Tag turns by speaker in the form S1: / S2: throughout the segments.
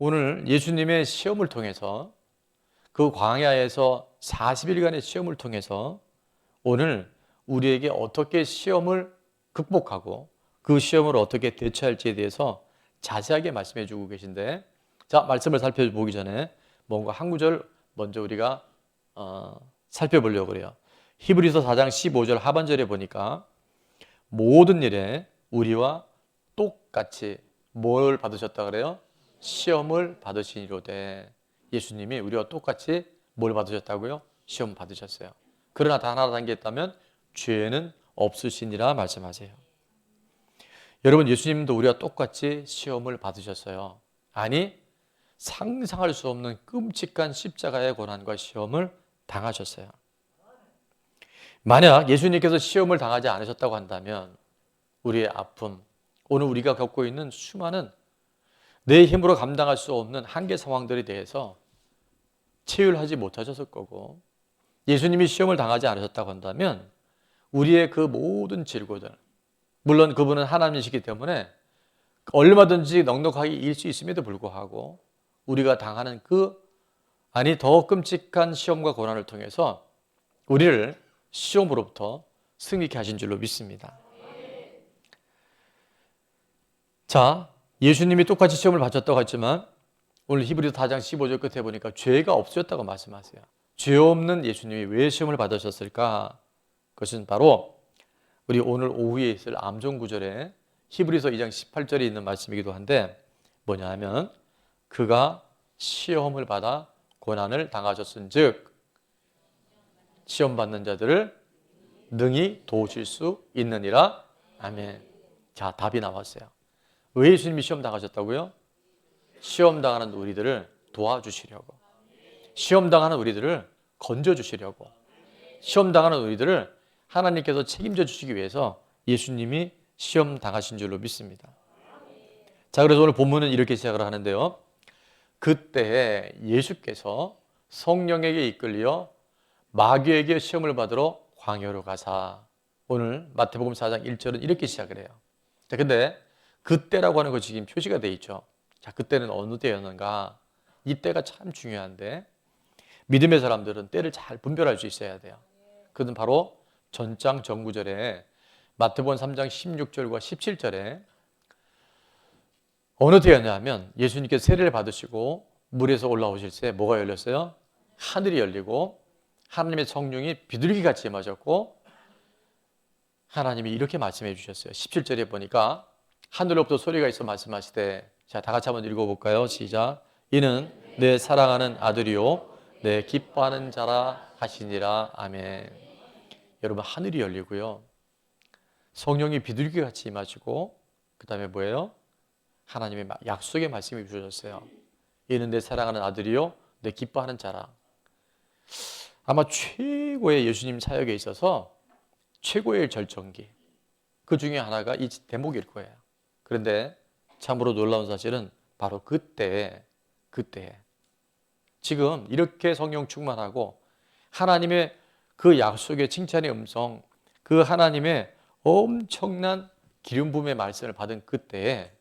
S1: 오늘 예수님의 시험을 통해서 그 광야에서 40일간의 시험을 통해서 오늘 우리에게 어떻게 시험을 극복하고 그 시험을 어떻게 대처할지에 대해서 자세하게 말씀해 주고 계신데, 자, 말씀을 살펴보기 전에 뭔가 한 구절 먼저 우리가 살펴보려고 그래요. 히브리서 4장 15절 하반절에 보니까 모든 일에 우리와 똑같이 뭘 받으셨다 그래요? 시험을 받으시니로되. 예수님이 우리와 똑같이 뭘 받으셨다고요? 시험 받으셨어요. 그러나 단 하나 담겼다면 죄는 없으시니라 말씀하세요. 여러분, 예수님도 우리와 똑같이 시험을 받으셨어요. 아니, 상상할 수 없는 끔찍한 십자가의 고난과 시험을 당하셨어요. 만약 예수님께서 시험을 당하지 않으셨다고 한다면 우리의 아픔, 오늘 우리가 겪고 있는 수많은 내 힘으로 감당할 수 없는 한계 상황들에 대해서 체휼하지 못하셨을 거고, 예수님이 시험을 당하지 않으셨다고 한다면 우리의 그 모든 질고들, 물론 그분은 하나님이시기 때문에 얼마든지 넉넉하게 이길 수 있음에도 불구하고 우리가 당하는 더 끔찍한 시험과 고난을 통해서 우리를 시험으로부터 승리케 하신 줄로 믿습니다. 자, 예수님이 똑같이 시험을 받으셨다고 했지만 오늘 히브리서 4장 15절 끝에 보니까 죄가 없으셨다고 말씀하세요. 죄 없는 예수님이 왜 시험을 받으셨을까? 그것은 바로 우리 오늘 오후에 있을 암송 구절에 히브리서 2장 18절에 있는 말씀이기도 한데, 뭐냐 하면 그가 시험을 받아 고난을 당하셨은즉 시험 받는 자들을 능히 도우실 수 있느니라. 아멘. 자, 답이 나왔어요. 왜 예수님이 시험 당하셨다고요? 시험 당하는 우리들을 도와주시려고, 시험 당하는 우리들을 건져주시려고, 시험 당하는 우리들을 하나님께서 책임져 주시기 위해서 예수님이 시험 당하신 줄로 믿습니다. 자, 그래서 오늘 본문은 이렇게 시작을 하는데요. 그때 예수께서 성령에게 이끌려 마귀에게 시험을 받으러 광야로 가사. 오늘 마태복음 4장 1절은 이렇게 시작을 해요. 자, 근데 그때라고 하는 거 지금 표시가 돼 있죠. 자, 그때는 어느 때였는가? 이 때가 참 중요한데 믿음의 사람들은 때를 잘 분별할 수 있어야 돼요. 그건 바로 전장 전구절에 마태복음 3장 16절과 17절에 어느 때였냐 하면 예수님께서 세례를 받으시고 물에서 올라오실 때 뭐가 열렸어요? 하늘이 열리고 하나님의 성령이 비둘기 같이 임하셨고, 하나님이 이렇게 말씀해 주셨어요. 17절에 보니까 하늘로부터 소리가 있어 말씀하시되, 자, 다 같이 한번 읽어볼까요? 시작. 이는 내 사랑하는 아들이요 내 기뻐하는 자라 하시니라. 아멘. 여러분, 하늘이 열리고요, 성령이 비둘기 같이 임하시고, 그 다음에 뭐예요? 하나님의 약속의 말씀이 주셨어요. 이는 내 사랑하는 아들이요 내 기뻐하는 자라. 아마 최고의 예수님 사역에 있어서 최고의 절정기, 그 중에 하나가 이 대목일 거예요. 그런데 참으로 놀라운 사실은 바로 그때 지금 이렇게 성령 충만하고 하나님의 그 약속의 칭찬의 음성, 그 하나님의 엄청난 기름 부음의 말씀을 받은 그때에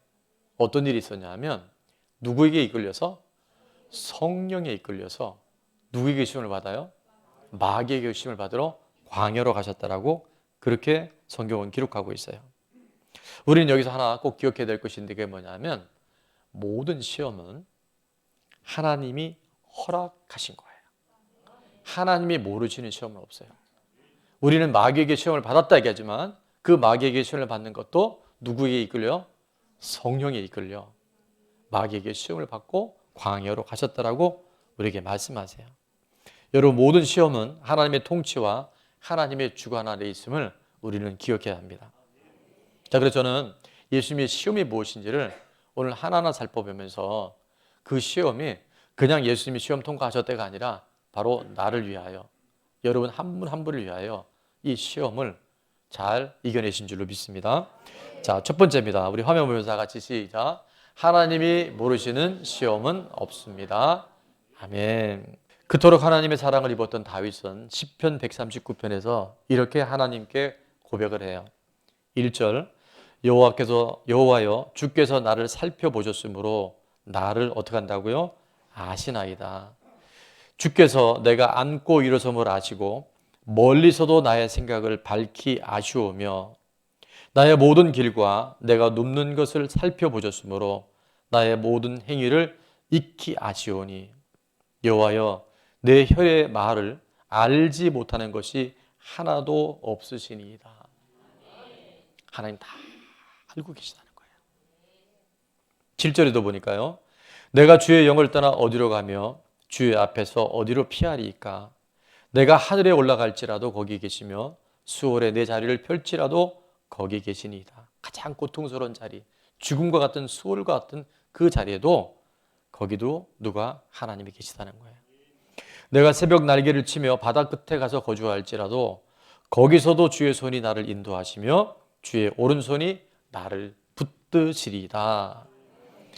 S1: 어떤 일이 있었냐 하면 누구에게 이끌려서? 성령에 이끌려서 누구에게 시험을 받아요? 마귀에게 시험을 받으러 광야로 가셨다라고 그렇게 성경은 기록하고 있어요. 우리는 여기서 하나 꼭 기억해야 될 것인데, 그게 뭐냐면 모든 시험은 하나님이 허락하신 거예요. 하나님이 모르시는 시험은 없어요. 우리는 마귀에게 시험을 받았다 얘기하지만 그 마귀에게 시험을 받는 것도 누구에게 이끌려? 성령에 이끌려 마귀에게 시험을 받고 광야로 가셨다라고 우리에게 말씀하세요. 여러분, 모든 시험은 하나님의 통치와 하나님의 주관 아래 있음을 우리는 기억해야 합니다. 자, 그래서 저는 예수님의 시험이 무엇인지를 오늘 하나하나 살펴보면서 그 시험이 그냥 예수님이 시험 통과하셨다가 아니라 바로 나를 위하여, 여러분 한 분 한 분을 위하여 이 시험을 잘 이겨내신 줄로 믿습니다. 자, 첫 번째입니다. 우리 화면 보면서 다 같이 시작. 하나님이 모르시는 시험은 없습니다. 아멘. 그토록 하나님의 사랑을 입었던 다윗은 시편 139편에서 이렇게 하나님께 고백을 해요. 1절, 여호와여 주께서 나를 살펴보셨으므로 나를 어떻게 한다고요? 아시나이다. 주께서 내가 앉고 일어섬을 아시고 멀리서도 나의 생각을 밝히 아시오며 나의 모든 길과 내가 눕는 것을 살펴보셨으므로 나의 모든 행위를 익히 아시오니 여호와여 내 혀의 말을 알지 못하는 것이 하나도 없으시니이다. 하나님 다 알고 계시다는 거예요. 7절에도 보니까요. 내가 주의 영을 떠나 어디로 가며 주의 앞에서 어디로 피하리이까? 내가 하늘에 올라갈지라도 거기 계시며 수월에 내 자리를 펼지라도 거기 계시니이다. 가장 고통스러운 자리, 죽음과 같은 수월과 같은 그 자리에도 거기도 누가? 하나님이 계시다는 거예요. 내가 새벽 날개를 치며 바다 끝에 가서 거주할지라도 거기서도 주의 손이 나를 인도하시며 주의 오른손이 나를 붙드시리이다.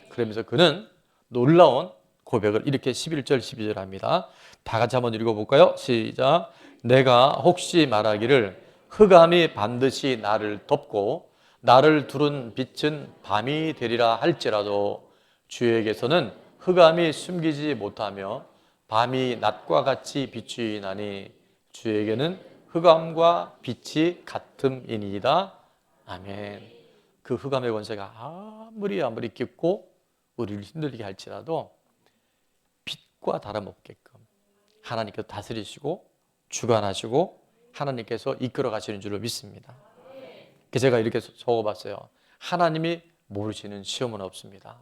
S1: 그러면서 그는 놀라운 고백을 이렇게 11절 12절 합니다. 다 같이 한번 읽어볼까요? 시작. 내가 혹시 말하기를 흑암이 반드시 나를 덮고 나를 두른 빛은 밤이 되리라 할지라도 주에게서는 흑암이 숨기지 못하며 밤이 낮과 같이 비추이나니 주에게는 흑암과 빛이 같음이니이다. 아멘. 그 흑암의 권세가 아무리 깊고 우리를 힘들게 할지라도 빛과 다름없게끔 하나님께서 다스리시고 주관하시고 하나님께서 이끌어 가시는 줄로 믿습니다. 그래서 제가 이렇게 적어봤어요. 하나님이 모르시는 시험은 없습니다.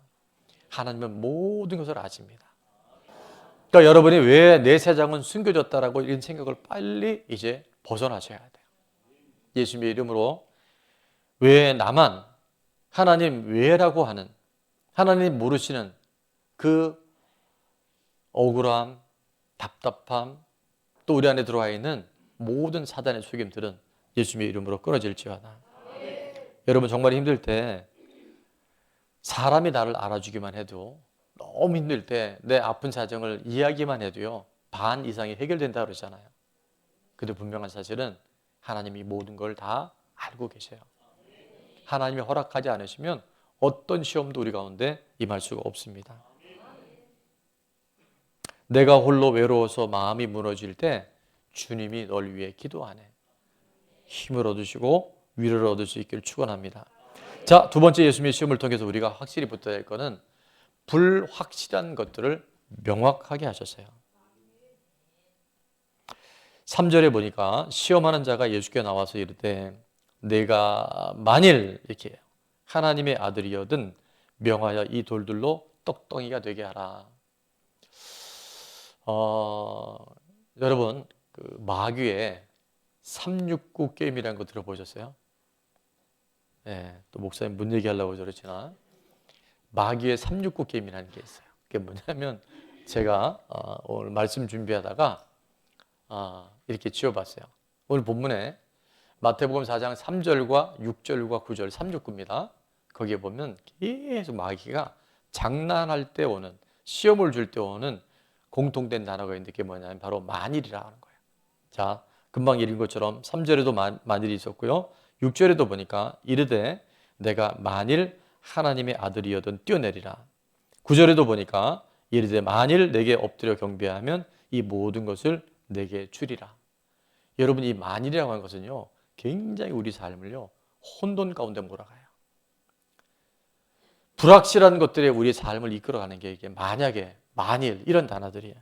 S1: 하나님은 모든 것을 아십니다. 그러니까 여러분이 왜 내 세상은 숨겨졌다라고 이런 생각을 빨리 이제 벗어나셔야 돼요. 예수님의 이름으로 왜 나만 하나님 왜라고 하는 하나님 모르시는 그 억울함, 답답함, 또 우리 안에 들어와 있는 모든 사단의 속임들은 예수님의 이름으로 끊어질지어다. 여러분 정말 힘들 때 사람이 나를 알아주기만 해도 너무 힘들 때 내 아픈 사정을 이야기만 해도요 반 이상이 해결된다 그러잖아요. 근데 분명한 사실은 하나님이 모든 걸 다 알고 계세요. 하나님이 허락하지 않으시면 어떤 시험도 우리 가운데 임할 수가 없습니다. 내가 홀로 외로워서 마음이 무너질 때 주님이 널 위해 기도하네. 힘을 얻으시고 위로를 얻을 수 있기를 축원합니다. 자, 두 번째 예수님의 시험을 통해서 우리가 확실히 붙어야 할 것은 불확실한 것들을 명확하게 하셨어요. 3절에 보니까 시험하는 자가 예수께 나와서 이르되 내가 만일 이렇게 해요. 하나님의 아들이여든 명하여 이 돌들로 떡덩이가 되게 하라. 여러분 그 마귀의 369 게임이라는 거 들어보셨어요? 네, 또 목사님 문 얘기하려고 저러지나 마귀의 369 게임이라는 게 있어요. 그게 뭐냐면 제가 오늘 말씀 준비하다가 이렇게 지어봤어요. 오늘 본문에 마태복음 4장 3절과 6절과 9절 369입니다. 거기에 보면 계속 마귀가 장난할 때 오는 시험을 줄 때 오는 공통된 단어가 있는데 그게 뭐냐면 바로 만일이라 하는 거예요. 자, 금방 읽은 것처럼 3절에도 만일이 있었고요. 6절에도 보니까 이르되 내가 만일 하나님의 아들이여든 뛰어내리라. 9절에도 보니까 이르되 만일 내게 엎드려 경배하면 이 모든 것을 내게 주리라. 여러분 이 만일이라고 하는 것은요 굉장히 우리 삶을요 혼돈 가운데 몰아가요. 불확실한 것들에 우리 삶을 이끌어가는 게 이게 만약에 만일 이런 단어들이에요.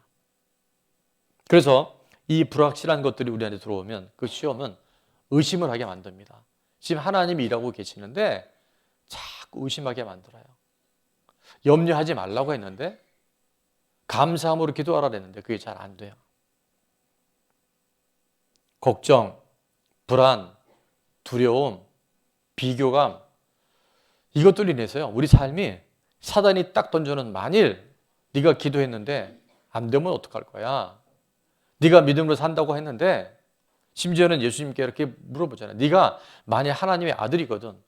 S1: 그래서 이 불확실한 것들이 우리 안에 들어오면 그 시험은 의심을 하게 만듭니다. 지금 하나님이 일하고 계시는데 자꾸 의심하게 만들어요. 염려하지 말라고 했는데 감사함으로 기도하라 했는데 그게 잘 안 돼요. 걱정, 불안, 두려움, 비교감 이것들로 인해서요 우리 삶이 사단이 딱 던져는 만일 네가 기도했는데 안 되면 어떡할 거야? 네가 믿음으로 산다고 했는데 심지어는 예수님께 이렇게 물어보잖아요. 네가 만약 하나님의 아들이거든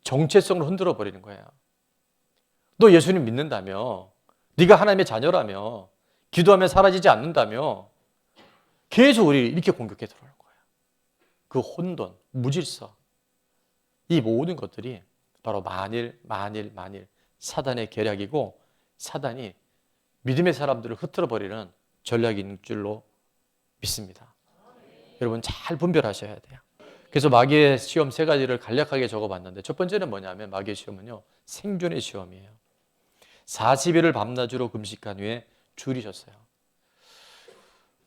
S1: 정체성을 흔들어 버리는 거예요. 너 예수님 믿는다며 네가 하나님의 자녀라며 기도하면 사라지지 않는다며 계속 우리 이렇게 공격해 들어오는 거예요. 그 혼돈, 무질서 이 모든 것들이 바로 만일 사단의 계략이고 사단이 믿음의 사람들을 흩어버리는 전략인 줄로 믿습니다. 여러분 잘 분별하셔야 돼요. 그래서 마귀의 시험 세 가지를 간략하게 적어봤는데 첫 번째는 뭐냐면 마귀의 시험은요 생존의 시험이에요. 40일을 밤낮으로 금식한 후에 줄이셨어요.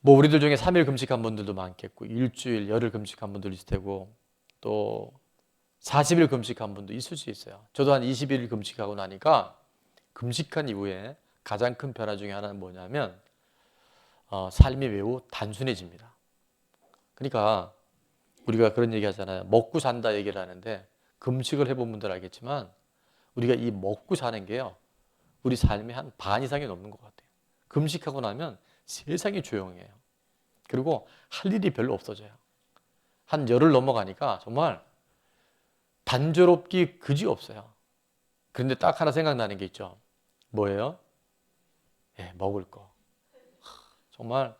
S1: 뭐 우리들 중에 3일 금식한 분들도 많겠고 일주일, 열흘 금식한 분들도 있을 테고 또 40일 금식한 분도 있을 수 있어요. 저도 한 21일 금식하고 나니까 금식한 이후에 가장 큰 변화 중에 하나는 뭐냐면 삶이 매우 단순해집니다. 그러니까 우리가 그런 얘기 하잖아요. 먹고 산다 얘기를 하는데 금식을 해본 분들 알겠지만 우리가 이 먹고 사는 게요. 우리 삶의 한 반 이상이 넘는 것 같아요. 금식하고 나면 세상이 조용해요. 그리고 할 일이 별로 없어져요. 한 열흘 넘어가니까 정말 단조롭기 그지 없어요. 그런데 딱 하나 생각나는 게 있죠. 뭐예요? 먹을 거. 정말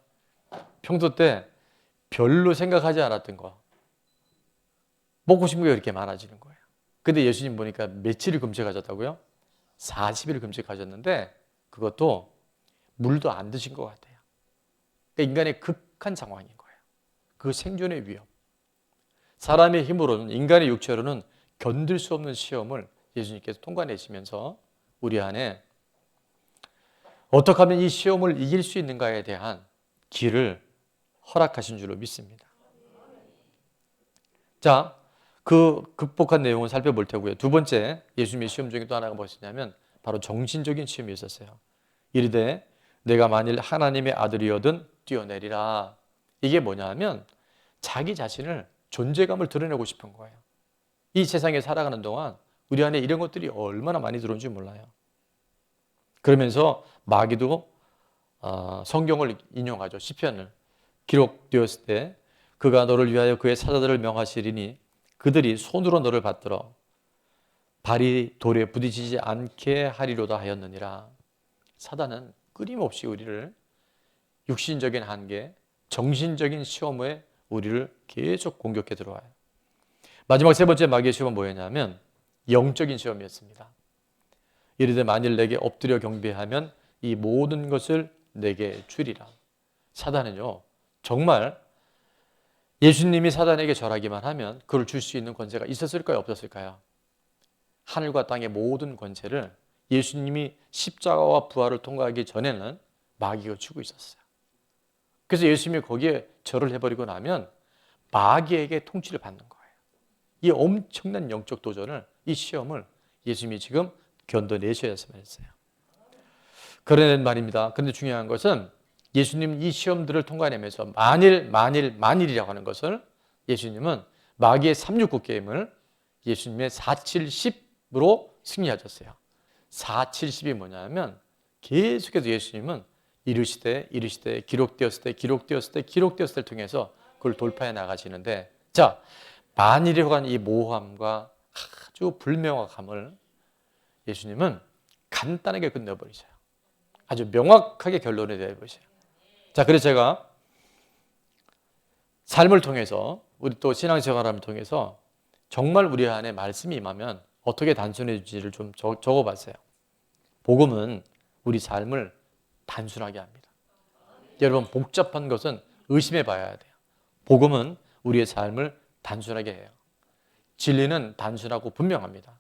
S1: 평소 때 별로 생각하지 않았던 거. 먹고 싶은 게 이렇게 많아지는 거예요. 근데 예수님 보니까 며칠을 금식하셨다고요? 40일 금식하셨는데 그것도 물도 안 드신 것 같아요. 그러니까 인간의 극한 상황인 거예요. 그 생존의 위협. 사람의 힘으로는 인간의 육체로는 견딜 수 없는 시험을 예수님께서 통과내시면서 우리 안에 어떻게 하면 이 시험을 이길 수 있는가에 대한 길을 허락하신 줄로 믿습니다. 자, 그 극복한 내용을 살펴볼 테고요. 두 번째 예수님의 시험 중에 또 하나가 무엇이냐면 바로 정신적인 시험이 있었어요. 이르되 내가 만일 하나님의 아들이거든 뛰어내리라. 이게 뭐냐면 자기 자신을 존재감을 드러내고 싶은 거예요. 이 세상에 살아가는 동안 우리 안에 이런 것들이 얼마나 많이 들어온지 몰라요. 그러면서 마귀도 성경을 인용하죠. 시편을 기록되었을 때 그가 너를 위하여 그의 사자들을 명하시리니 그들이 손으로 너를 받들어 발이 돌에 부딪히지 않게 하리로다 하였느니라. 사단은 끊임없이 우리를 육신적인 한계, 정신적인 시험에 우리를 계속 공격해 들어와요. 마지막 세 번째 마귀의 시험은 뭐였냐면 영적인 시험이었습니다. 이르되 만일 내게 엎드려 경배하면 이 모든 것을 내게 주리라. 사단은요 정말 예수님이 사단에게 절하기만 하면 그를 줄 수 있는 권세가 있었을까요? 없었을까요? 하늘과 땅의 모든 권세를 예수님이 십자가와 부활을 통과하기 전에는 마귀가 쥐고 있었어요. 그래서 예수님이 거기에 절을 해버리고 나면 마귀에게 통치를 받는 거예요. 이 엄청난 영적 도전을, 이 시험을 예수님이 지금 견뎌내셔야만 했어요. 그런 말입니다. 그런데 중요한 것은 예수님 이 시험들을 통과하면서 만일이라고 하는 것을 예수님은 마귀의 369 게임을 예수님의 470으로 승리하셨어요. 470이 뭐냐면 계속해서 예수님은 이르시되 기록되었을 때를 통해서 그걸 돌파해 나가시는데 자, 만일이라고 하는 이 모호함과 아주 불명확함을 예수님은 간단하게 끝내버리셔요. 아주 명확하게 결론을 내버리셔요. 자, 그래서 제가 삶을 통해서 우리 또 신앙생활을 통해서 정말 우리 안에 말씀이 임하면 어떻게 단순해질지를 좀 적어봤어요. 복음은 우리 삶을 단순하게 합니다. 여러분 복잡한 것은 의심해 봐야 돼요. 복음은 우리의 삶을 단순하게 해요. 진리는 단순하고 분명합니다.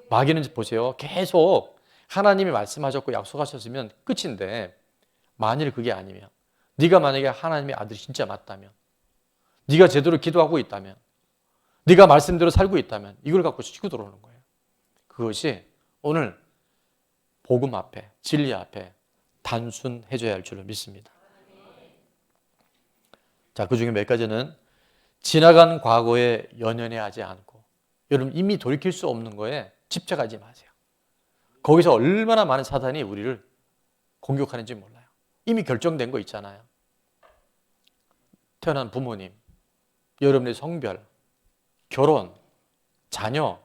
S1: 마귀는 보세요. 계속 하나님이 말씀하셨고 약속하셨으면 끝인데 만일 그게 아니면 네가 만약에 하나님의 아들이 진짜 맞다면 네가 제대로 기도하고 있다면 네가 말씀대로 살고 있다면 이걸 갖고 치고 들어오는 거예요. 그것이 오늘 복음 앞에 진리 앞에 단순해져야 할 줄로 믿습니다. 자, 그 중에 몇 가지는 지나간 과거에 연연해하지 않고 여러분 이미 돌이킬 수 없는 거에 집착하지 마세요. 거기서 얼마나 많은 사단이 우리를 공격하는지 몰라요. 이미 결정된 거 있잖아요. 태어난 부모님, 여러분의 성별, 결혼, 자녀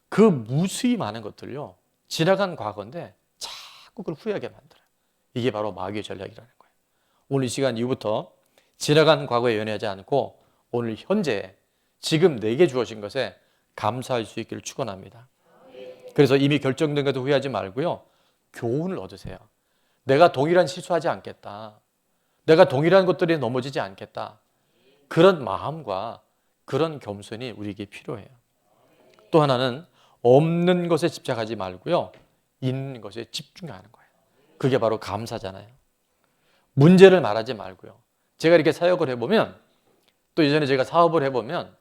S1: 그 무수히 많은 것들요 지나간 과거인데 자꾸 그걸 후회하게 만들어요. 이게 바로 마귀의 전략이라는 거예요. 오늘 이 시간 이후부터 지나간 과거에 연연하지 않고 오늘 현재 지금 내게 주어진 것에 감사할 수 있기를 축원합니다. 그래서 이미 결정된 것도 후회하지 말고요. 교훈을 얻으세요. 내가 동일한 실수하지 않겠다. 내가 동일한 것들에 넘어지지 않겠다. 그런 마음과 그런 겸손이 우리에게 필요해요. 또 하나는 없는 것에 집착하지 말고요. 있는 것에 집중하는 거예요. 그게 바로 감사잖아요. 문제를 말하지 말고요. 제가 이렇게 사역을 해보면 또 예전에 제가 사업을 해보면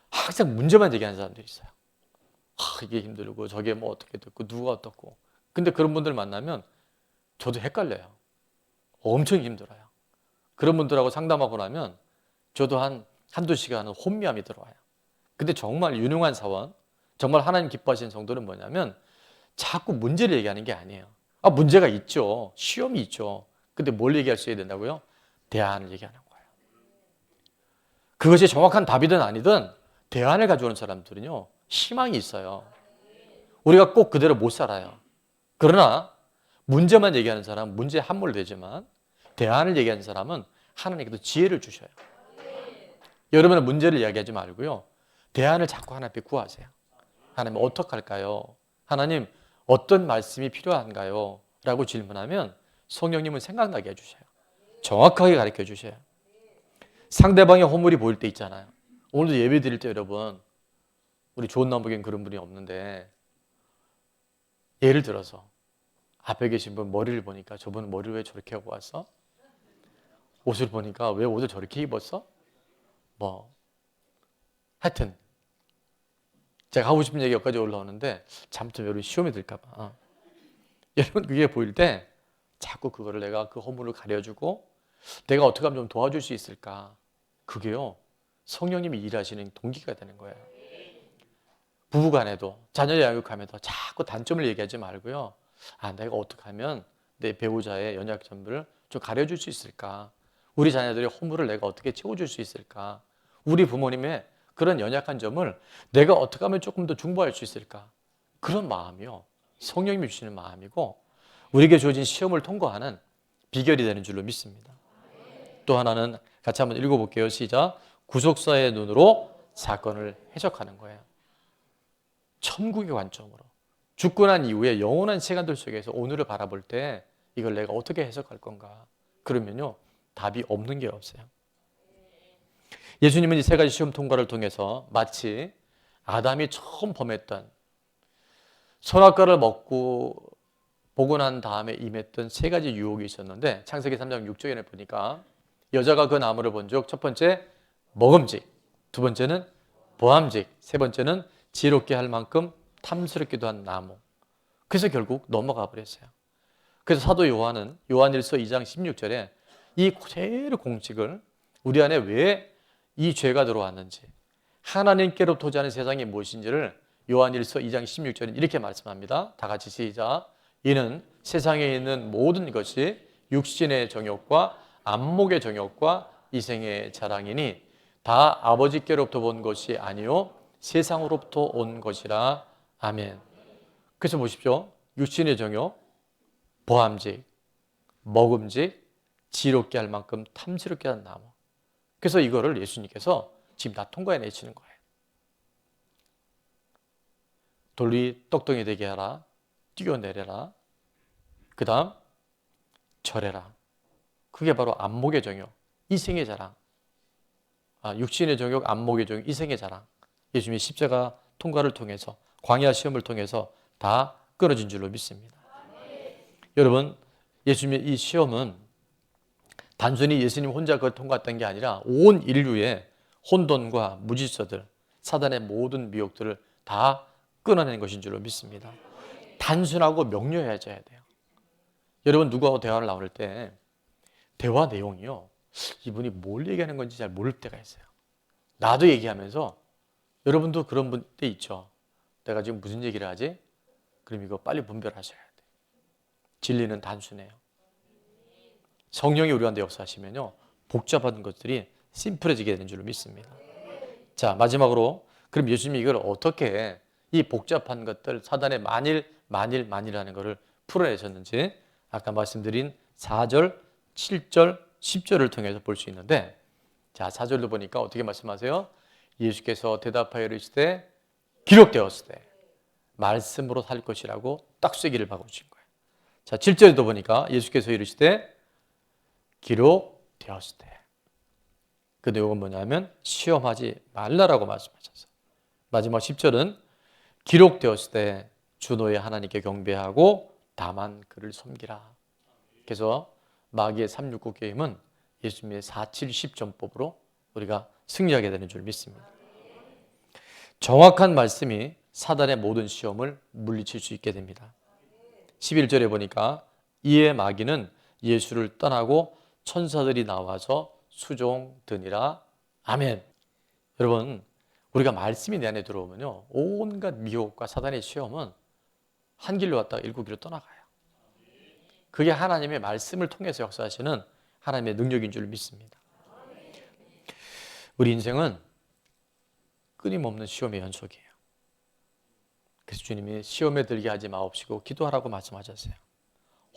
S1: 항상 문제만 얘기하는 사람들이 있어요. 이게 힘들고 저게 뭐 어떻게 됐고 누가 어떻고. 근데 그런 분들 만나면 저도 헷갈려요. 엄청 힘들어요. 그런 분들하고 상담하고 나면 저도 한두 시간은 혼미함이 들어와요. 근데 정말 유능한 사원, 정말 하나님 기뻐하시는 성도는 뭐냐면 자꾸 문제를 얘기하는 게 아니에요. 문제가 있죠. 시험이 있죠. 근데 뭘 얘기할 수 있어야 된다고요? 대안을 얘기하는 거예요. 그것이 정확한 답이든 아니든 대안을 가져오는 사람들은요, 희망이 있어요. 우리가 꼭 그대로 못 살아요. 그러나 문제만 얘기하는 사람은 문제에 함몰되지만 대안을 얘기하는 사람은 하나님께서 지혜를 주셔요. 여러분은 문제를 이야기하지 말고요. 대안을 자꾸 하나님 앞에 구하세요. 하나님 어떻게 할까요? 하나님 어떤 말씀이 필요한가요? 라고 질문하면 성령님은 생각나게 해주셔요. 정확하게 가르쳐 주셔요. 상대방의 허물이 보일 때 있잖아요. 오늘도 예배 드릴 때 여러분, 우리 좋은 남북엔 그런 분이 없는데 예를 들어서 앞에 계신 분 머리를 보니까 저분 머리를 왜 저렇게 하고 왔어? 옷을 보니까 왜 옷을 저렇게 입었어? 하여튼 제가 하고 싶은 얘기 여기까지 올라오는데 잘못하면 여러분 시험이 들까 봐. 여러분 그게 보일 때 자꾸 그거를 내가 그 허물을 가려주고 내가 어떻게 하면 좀 도와줄 수 있을까? 그게요 성령님이 일하시는 동기가 되는 거예요. 부부간에도 자녀 양육하면서 자꾸 단점을 얘기하지 말고요. 내가 어떻게 하면 내 배우자의 연약점을 좀 가려줄 수 있을까? 우리 자녀들의 허물을 내가 어떻게 채워줄 수 있을까? 우리 부모님의 그런 연약한 점을 내가 어떻게 하면 조금 더 중보할 수 있을까? 그런 마음이요. 성령님이 주시는 마음이고 우리에게 주어진 시험을 통과하는 비결이 되는 줄로 믿습니다. 또 하나는 같이 한번 읽어볼게요. 시작. 구속사의 눈으로 사건을 해석하는 거예요. 천국의 관점으로. 죽고 난 이후에 영원한 시간들 속에서 오늘을 바라볼 때 이걸 내가 어떻게 해석할 건가? 그러면요. 답이 없는 게 없어요. 예수님은 이 세 가지 시험 통과를 통해서 마치 아담이 처음 범했던 선악과를 먹고 보고 난 다음에 임했던 세 가지 유혹이 있었는데 창세기 3장 6절에 보니까 여자가 그 나무를 본 적 첫 번째 먹음직, 두 번째는 보암직, 세 번째는 지혜롭게 할 만큼 탐스럽기도 한 나무. 그래서 결국 넘어가 버렸어요. 그래서 사도 요한은 요한일서 2장 16절에 이 그대로 공식을 우리 안에 왜 이 죄가 들어왔는지 하나님께로부터 오지 않은 세상이 무엇인지를 요한일서 2장 16절은 이렇게 말씀합니다. 다 같이 시작. 이는 세상에 있는 모든 것이 육신의 정욕과 안목의 정욕과 이생의 자랑이니 다 아버지께로부터 본 것이 아니요 세상으로부터 온 것이라. 아멘. 그래서 보십시오. 육신의 정욕, 보암직, 먹음직, 지롭게 할 만큼 탐스럽게 한 나무. 그래서 이거를 예수님께서 지금 다 통과해 내시는 거예요. 돌이 똑똑히 되게 하라. 뛰어내려라. 그 다음 절해라. 그게 바로 안목의 정욕, 이생의 자랑. 육신의 정욕, 안목의 정욕, 이생의 자랑. 예수님의 십자가 통과를 통해서 광야 시험을 통해서 다 끊어진 줄로 믿습니다. 여러분 예수님의 이 시험은 단순히 예수님 혼자 그걸 통과했던 게 아니라 온 인류의 혼돈과 무질서들, 사단의 모든 미혹들을 다 끊어낸 것인 줄로 믿습니다. 단순하고 명료해져야 돼요. 여러분 누구하고 대화를 나눌 때 대화 내용이요. 이분이 뭘 얘기하는 건지 잘 모를 때가 있어요. 나도 얘기하면서 여러분도 그런 때 있죠. 내가 지금 무슨 얘기를 하지? 그럼 이거 빨리 분별하셔야 돼요. 진리는 단순해요. 성령이 우리 가운데 역사하시면요. 복잡한 것들이 심플해지게 되는 줄로 믿습니다. 자, 마지막으로 그럼 예수님이 이걸 어떻게 이 복잡한 것들 사단의 만일하는 것을 풀어내셨는지 아까 말씀드린 4절, 7절, 10절을 통해서 볼 수 있는데 자, 4절도 보니까 어떻게 말씀하세요? 예수께서 대답하여 이르시되 기록되었으되 말씀으로 살 것이라고 딱 쐐기를 박아주신 거예요. 자, 7절에도 보니까 예수께서 이르시되 기록되었으되, 그 내용은 뭐냐면 시험하지 말라라고 말씀하셨어요. 마지막 10절은 기록되었으되 주 너의 하나님께 경배하고 다만 그를 섬기라. 그래서 마귀의 369 게임은 예수님의 470 전법으로 우리가 승리하게 되는 줄 믿습니다. 정확한 말씀이 사단의 모든 시험을 물리칠 수 있게 됩니다. 11절에 보니까 이에 마귀는 예수를 떠나고 천사들이 나와서 수종드니라. 아멘. 여러분, 우리가 말씀이 내 안에 들어오면요, 온갖 미혹과 사단의 시험은 한 길로 왔다가 일곱 길로 떠나가요. 그게 하나님의 말씀을 통해서 역사하시는 하나님의 능력인 줄 믿습니다. 우리 인생은 끊임없는 시험의 연속이에요. 그래서 주님이 시험에 들게 하지 마옵시고 기도하라고 말씀하셨어요.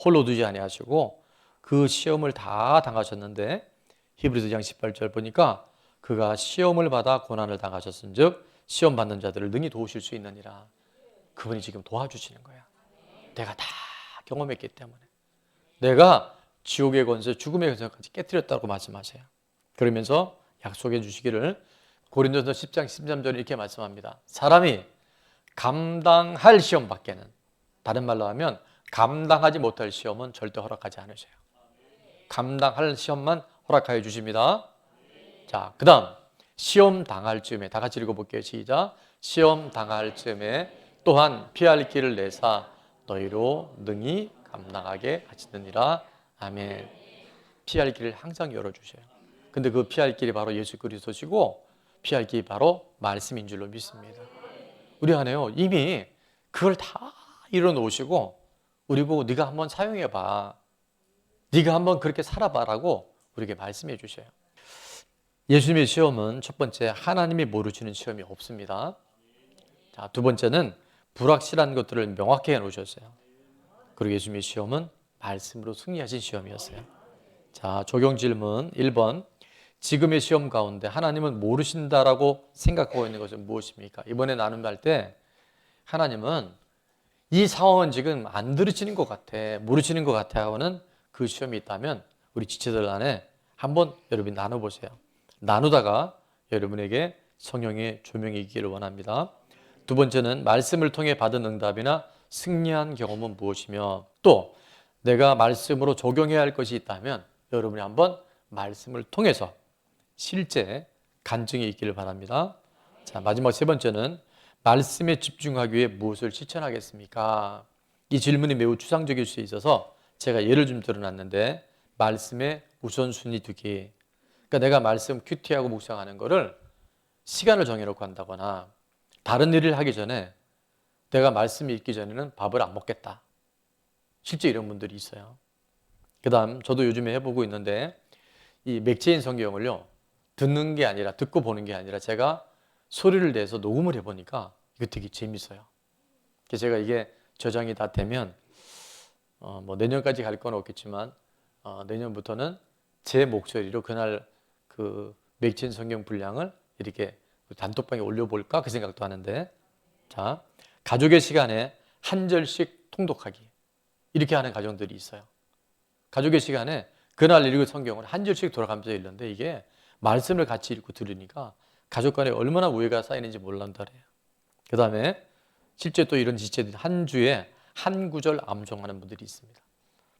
S1: 홀로 두지 아니하시고 그 시험을 다 당하셨는데 히브리서 2장 18절 보니까 그가 시험을 받아 고난을 당하셨은즉 시험 받는 자들을 능히 도우실 수 있느니라. 그분이 지금 도와주시는 거야. 내가 다 경험했기 때문에. 내가 지옥의 권세, 죽음의 권세까지 깨뜨렸다고 말씀하세요. 그러면서 약속해 주시기를 고린도서 10장 13절에 이렇게 말씀합니다. 사람이 감당할 시험 밖에는, 다른 말로 하면 감당하지 못할 시험은 절대 허락하지 않으세요. 감당할 시험만 허락하여 주십니다. 자, 그 다음 시험 당할 즈음에, 다 같이 읽어볼게요. 시작. 시험 당할 즈음에 또한 피할 길을 내사 너희로 능히 감당하게 하시느니라. 아멘. 피할 길을 항상 열어주셔요. 근데 그 피할 길이 바로 예수 그리스도시고 피할 길이 바로 말씀인 줄로 믿습니다. 우리 안에요, 이미 그걸 다 이뤄놓으시고 우리 보고 네가 한번 사용해봐, 네가 한번 그렇게 살아봐라고 우리에게 말씀해 주셔요. 예수님의 시험은 첫 번째, 하나님이 모르시는 시험이 없습니다. 자, 두 번째는 불확실한 것들을 명확히 해놓으셨어요. 그리고 예수님의 시험은 말씀으로 승리하신 시험이었어요. 자, 적용 질문 1번. 지금의 시험 가운데 하나님은 모르신다라고 생각하고 있는 것은 무엇입니까? 이번에 나눔할 때 하나님은 이 상황은 지금 안 들으시는 것 같아, 모르시는 것 같아 하고는 그 시험이 있다면 우리 지체들 안에 한번 여러분이 나눠보세요. 나누다가 여러분에게 성령의 조명이 있기를 원합니다. 두 번째는 말씀을 통해 받은 응답이나 승리한 경험은 무엇이며, 또 내가 말씀으로 적용해야 할 것이 있다면 여러분이 한번 말씀을 통해서 실제 간증이 있기를 바랍니다. 자, 마지막 세 번째는 말씀에 집중하기 위해 무엇을 실천하겠습니까? 이 질문이 매우 추상적일 수 있어서 제가 예를 좀 들어놨는데, 말씀에 우선순위 두기. 그러니까 내가 말씀 큐티하고 묵상하는 거를 시간을 정해놓고 한다거나, 다른 일을 하기 전에 내가 말씀이 있기 전에는 밥을 안 먹겠다. 실제 이런 분들이 있어요. 그 다음 저도 요즘에 해보고 있는데, 이 맥체인 성경을요, 듣는 게 아니라, 듣고 보는 게 아니라 제가 소리를 내서 녹음을 해보니까 이거 되게 재밌어요. 그래서 제가 이게 저장이 다 되면 뭐 내년까지 갈 건 없겠지만 내년부터는 제 목소리로 그날 그 맥체인 성경 분량을 이렇게 단톡방에 올려볼까 그 생각도 하는데, 자, 가족의 시간에 한 절씩 통독하기, 이렇게 하는 가정들이 있어요. 가족의 시간에 그날 읽은 성경을 한 절씩 돌아가면서 읽는데, 이게 말씀을 같이 읽고 들으니까 가족 간에 얼마나 우애가 쌓이는지 몰란다래요. 그 다음에 실제 또 이런 지체들이 한 주에 한 구절 암송하는 분들이 있습니다.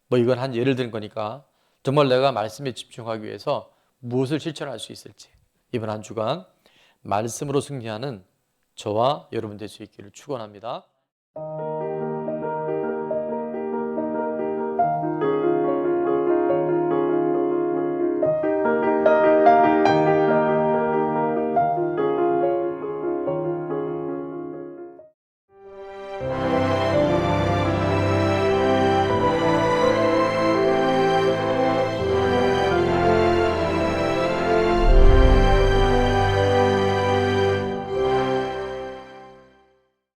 S1: 뭐 이건 한 예를 든 거니까 정말 내가 말씀에 집중하기 위해서 무엇을 실천할 수 있을지, 이번 한 주간 말씀으로 승리하는 저와 여러분 될 수 있기를 축원합니다.